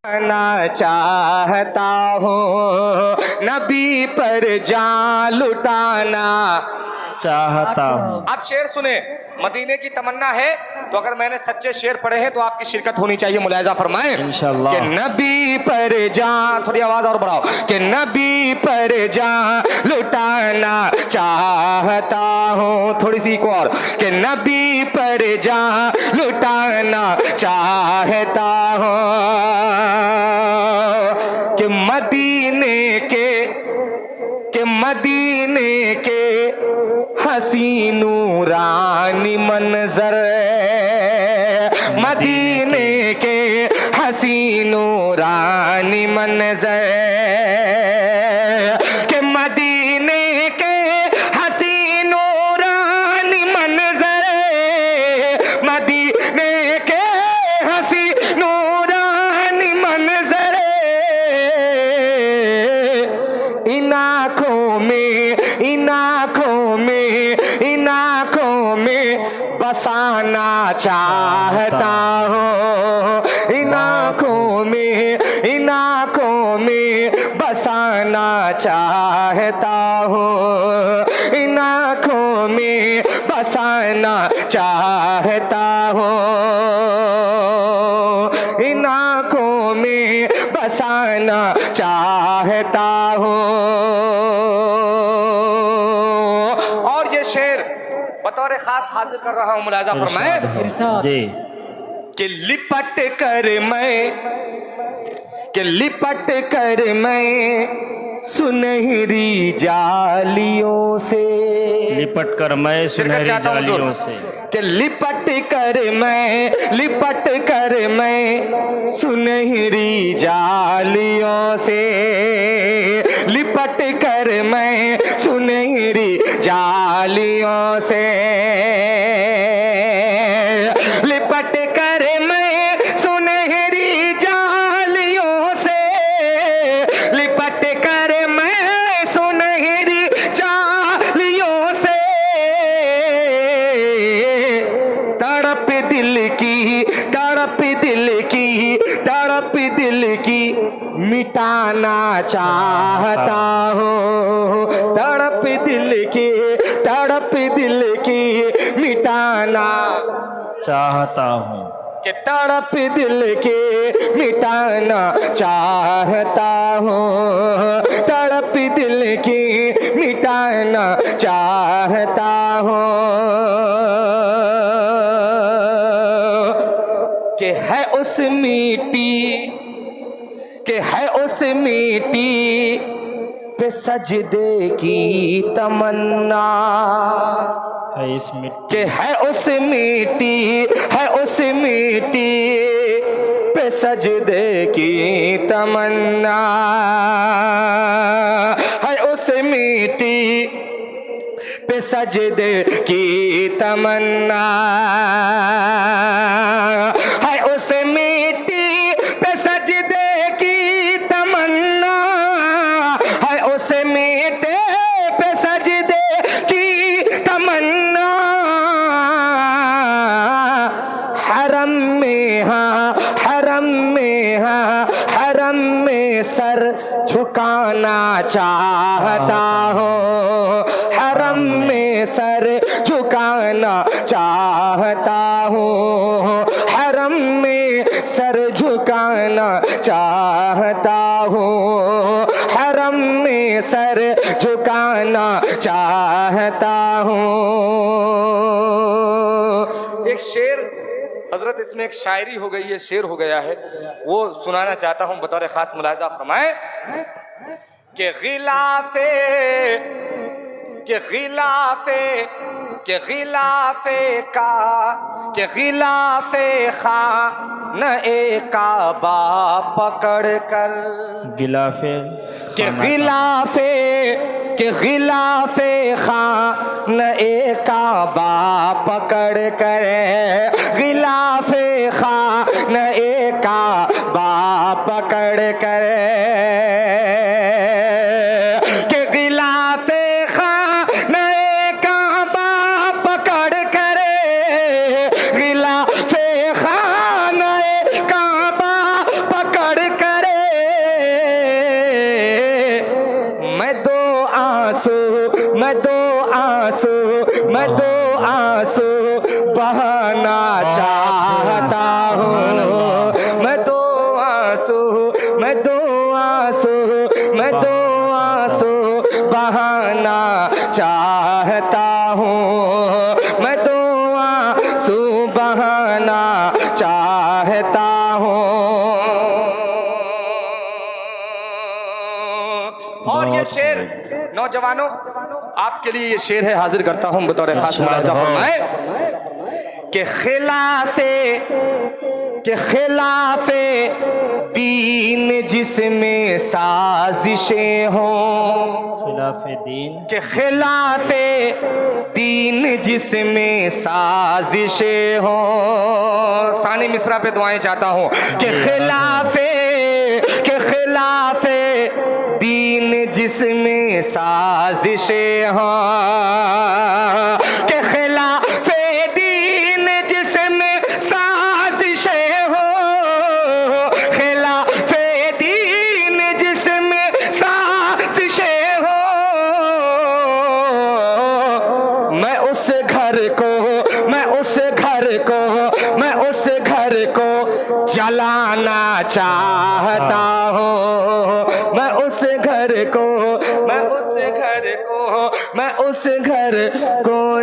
ना चाहता हूँ, नबी पर जान लुटाना चाहता हूँ। आप शेर सुने, मदीने की तमन्ना है तो अगर मैंने सच्चे शेर पढ़े हैं तो आपकी शिरकत होनी चाहिए। मुलाहिजा फरमाएं इंशाअल्लाह। कि नबी पर जान, थोड़ी आवाज और बढ़ाओ, कि नबी पर जान लुटाना चाहता हूँ। थोड़ी सी एक और, कि नबी पर जान लुटाना चाहता हूँ, कि मदीने के हसी नूरानी मंजर, मदीने के हसी नूरानी मंजर, के मदीने के हसी नूरानी मंजर, मदीने के हसी नूरानी मंजर, इन आँखों में बसाना चाहता हूँ, इन आँखों में बसाना चाहता हूँ, इन आँखों में बसाना चाहता हूँ, इन आँखों में बसाना चाहता हूँ। और ये शेर बतौर खास हाजिर कर रहा हूं, मुलाहिजा फरमाएं जी। कि लिपट कर मैं सुनहरी जालियों से, लिपट कर मैं सुनहरी जालियों से, कि लिपट कर मैं सुनहरी जालियों से, लिपट कर मैं सुनहरी जालियों से, लिपट कर मैं सुनहरी जालियों से, लिपट कर मैं सुनहरी जालियों से, तड़प दिल की मिटाना चाहता हूँ, तड़प दिल की मिटाना चाहता हूँ, कि तड़प दिल के मिटाना चाहता हूँ, तड़प दिल की मिटाना चाहता हूँ, कि है उस मिट्टी पे सजदे की तमन्ना, है इस मिट्टी, कि है उस मिट्टी पे सजदे की तमन्ना, है उस मिट्टी पे सजदे की तमन्ना, है उस मिट्टी पे सजदे की तमन्ना, है उस मिट्टी पे सजदे की तमन्ना, हरम में सर झुकाना चाहता हूँ, हरम में सर झुकाना चाहता हूँ, हरम में सर झुकाना चाहता हूँ, हरम में सर झुकाना चाहता हूँ। एक शेर हजरत, इसमें एक शायरी हो गई है, शेर हो गया है, वो सुनाना चाहता हूं बतौर खास। मुलाहिजा फरमाएं कि गिलाफे खानए काबा पकड़ कर, गिलाफे खानए काबा पकड़ कर, गिलाफे खानए काबा पकड़ कर, कि गिलाफे खानए काबा पकड़ कर, गिलाफे खानए काबा पकड़ बहाना चाहता हूँ। मैं दो आंसू बहाना चाहता हूँ। मैं दो आंसू बहाना चाहता हूँ। और ये शेर नौजवानों आपके लिए ये शेर है, हाजिर करता हूँ बतौर खास मुलाहिजा फरमाए कि खिलाफे दीन जिसमें साजिशें हों, खिलाफे दीन के खिलाफे दीन जिसमें साजिशें हों। सानी मिसरा पे दुआएं चाहता हूँ कि खिलाफे दीन जिसमें साजिशें हों, के खिलाफे दीन जिसमें साजिशें हो, खिलाफे दीन जिसमें साजिशें हो। मैं उस घर को जलाना चाहता हूँ। मैं उस घर को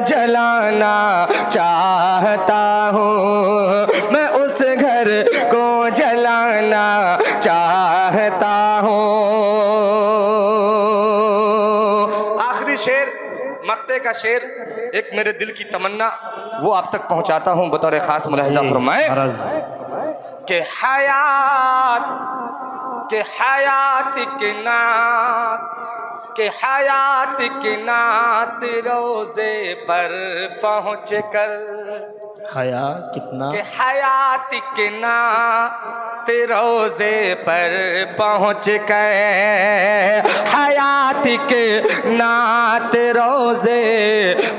जलाना चाहता हूँ। मैं उस घर को जलाना चाहता हूँ। आखिरी शेर मक्ते का शेर, एक मेरे दिल की तमन्ना, वो आप तक पहुंचाता हूं बतौर खास मुलाहिजा फरमाए कि हयात के नात रोजे पर पहुँच कर, हया कितना कि हयात के नात रोजे पर पहुँच कर, हयात के नात रोजे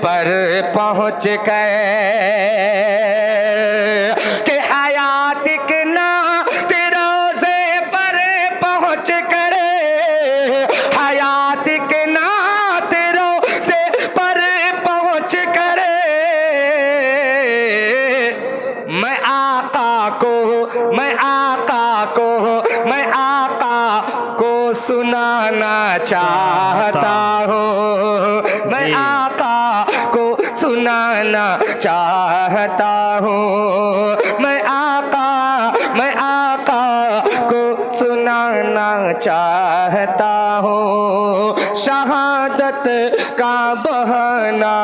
पर पहुँच कर, कि हयात के नात रोजे पर पहुँच कर, हयात के नात रोजे पर पहुँच कर, मैं आका को सुनाना चाहता हूँ। मैं आका को सुनाना चाहता हूँ। मैं आका को सुनाना चाहता हूँ। शहादत का बहाना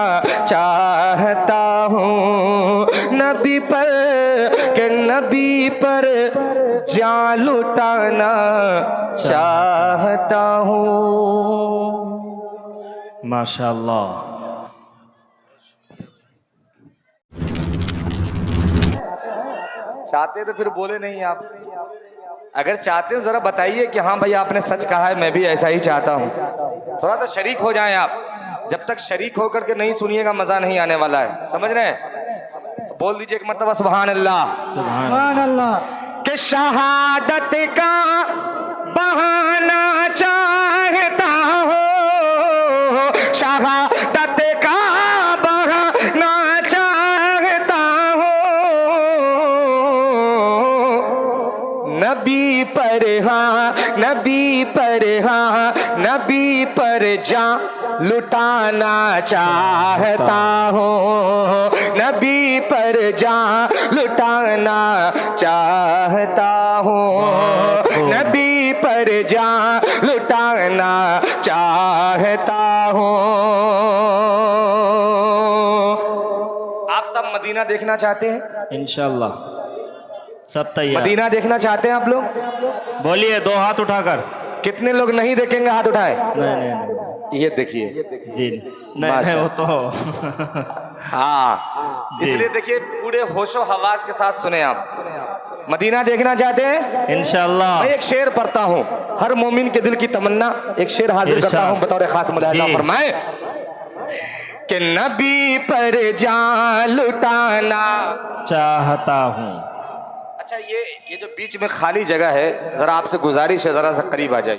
चाहता हूँ। नबी पर जान लुटाना चाहता हूँ। माशाअल्लाह। चाहते तो फिर बोले नहीं आप। अगर चाहते हो जरा बताइए कि हाँ भाई आपने सच कहा है, मैं भी ऐसा ही चाहता हूँ। थोड़ा तो शरीक हो जाएं आप। जब तक शरीक होकर के नहीं सुनिएगा मजा नहीं आने वाला है, समझ रहे हैं? तो बोल दीजिए एक मर्तबा सुभान अल्लाह। सुभान अल्लाह। कि शहादत का बहाना चाहता हो, शहादत का बहाना चाहता हो। नबी पर जा लुटाना चाहता हूँ। नबी पर जा लुटाना चाहता हूँ। नबी पर जा लुटाना चाहता हूँ। आप सब मदीना देखना चाहते हैं? इंशाअल्लाह सब तैयार। मदीना देखना चाहते हैं आप लोग? बोलिए दो हाथ उठाकर। कितने लोग नहीं देखेंगे? हाथ उठाए। नहीं ये देखिए जी नहीं वो तो हाँ, इसलिए देखिए पूरे होशो हवास के साथ सुने आप। मदीना देखना चाहते हैं? इंशाअल्लाह। मैं एक शेर पढ़ता हूँ, हर मोमिन के दिल की तमन्ना, एक शेर हाजिर करता हूँ बतौर खास मुलाहिजा फरमाए कि नबी पर जान लुटाना चाहता हूँ। अच्छा, ये जो बीच में खाली जगह है, जरा आपसे गुजारिश है, जरा सा करीब आ जाइए।